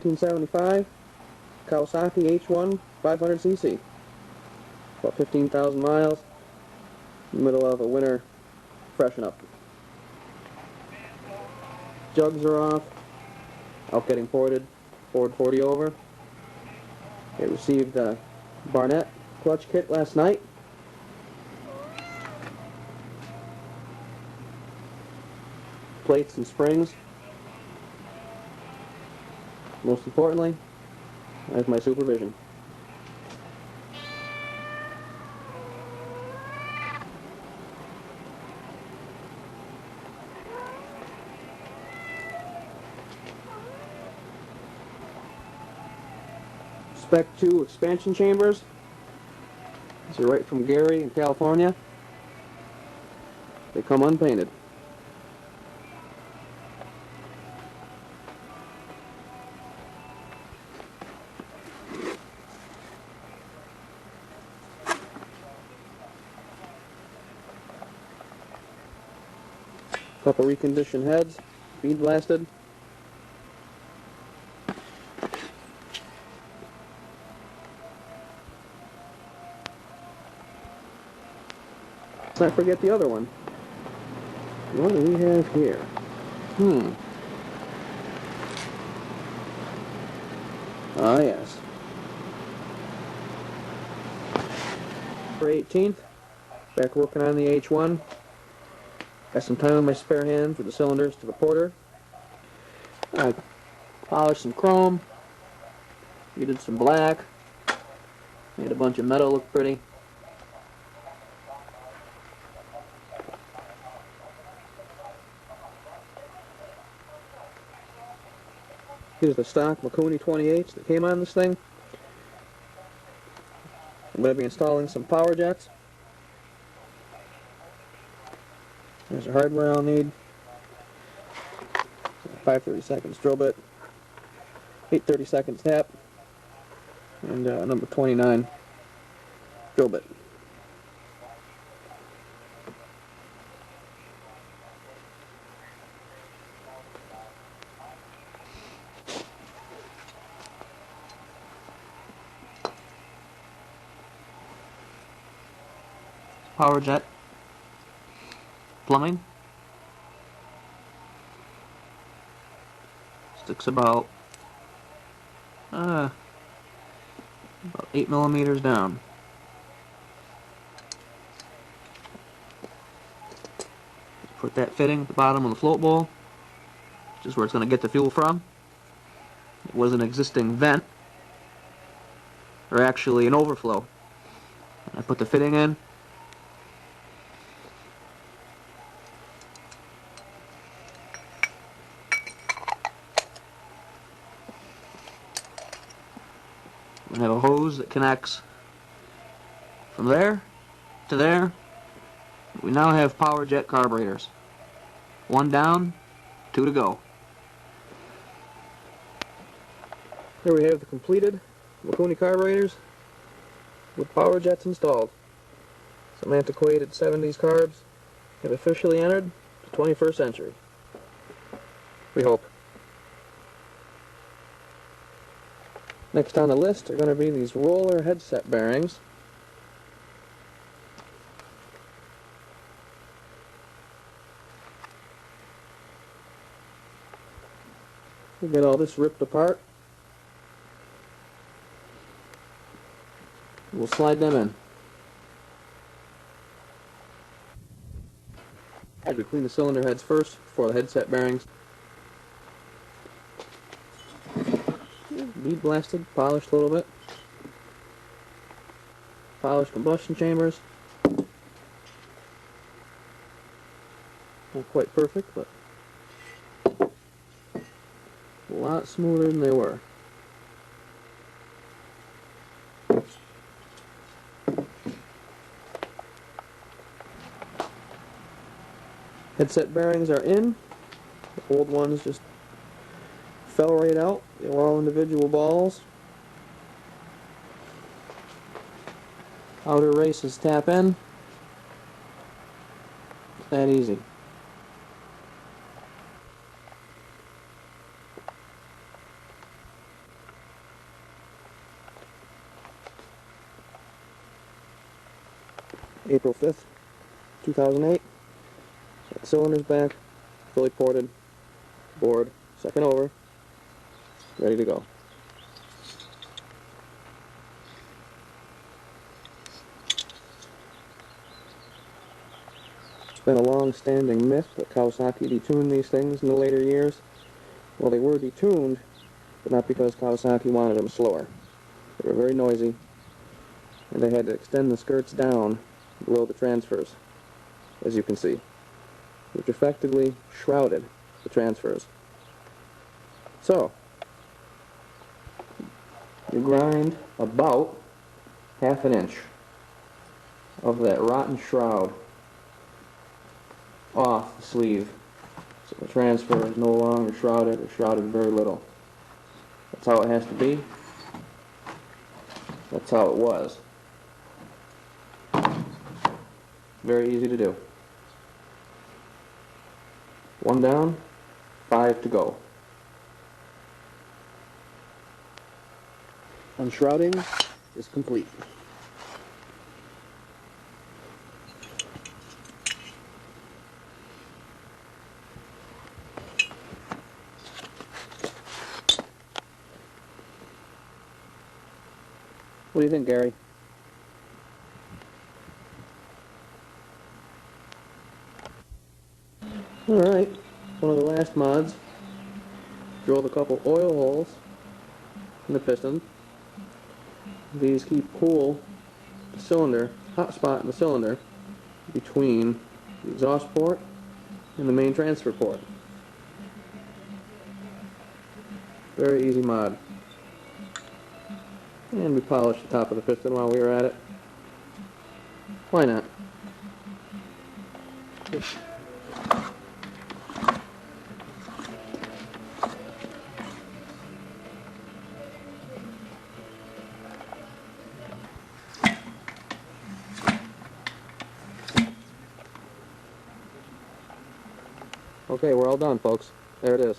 1975 Kawasaki H1 500cc. About 15,000 miles. In the middle of a winter freshen up. Jugs are off. Out getting ported. Ford 40 over. It received a Barnett clutch kit last night. Plates and springs. Most importantly, that's my supervision. Spec 2 expansion chambers. These are right from Gary in California. They come unpainted. Couple reconditioned heads, bead blasted. Let's not forget the other one. What do we have here? Ah, yes. For 18th, back working on the H1. Got some time on my spare hands with the cylinders to the porter. I polished some chrome, did some black, made a bunch of metal look pretty. Here's the stock Mikuni 28s that came on this thing. I'm going to be installing some power jets. There's the hardware I'll need. 5/32 drill bit, 8/32 tap, and number 29 drill bit. Power jet plumbing. Sticks about 8 millimeters down. Put that fitting at the bottom of the float bowl, which is where it's going to get the fuel from. It was an existing vent, or actually an overflow. I put the fitting in. We have a hose that connects from there to there. We now have power jet carburetors. 1 down, 2 to go. Here we have the completed Mikuni carburetors with power jets installed. Some antiquated 70s carbs have officially entered the 21st century. We hope. Next on the list are going to be these roller headset bearings. We'll get all this ripped apart. We'll slide them in. I had to clean the cylinder heads first before the headset bearings. Bead blasted, polished a little bit. Polished combustion chambers. Not quite perfect, but a lot smoother than they were. Headset bearings are in. The old ones just fell right out. They were all individual balls. Outer races tap in. It's that easy. April 5th, 2008. Got the cylinders back, fully ported, bored, second over, ready to go. It's been a long-standing myth that Kawasaki detuned these things in the later years. Well, they were detuned, but not because Kawasaki wanted them slower. They were very noisy, and they had to extend the skirts down below the transfers, as you can see, which effectively shrouded the transfers. So, you grind about ½ an inch of that rotten shroud off the sleeve, so the transfer is no longer shrouded or shrouded very little. That's how it has to be. That's how it was. Very easy to do. 1 down, 5 to go. Unshrouding is complete. What do you think, Gary? Alright, one of the last mods. Drilled a couple oil holes in the piston. These keep cool the cylinder, hot spot in the cylinder, between the exhaust port and the main transfer port. Very easy mod. And we polished the top of the piston while we were at it. Why not? Okay, we're all done, folks. There it is.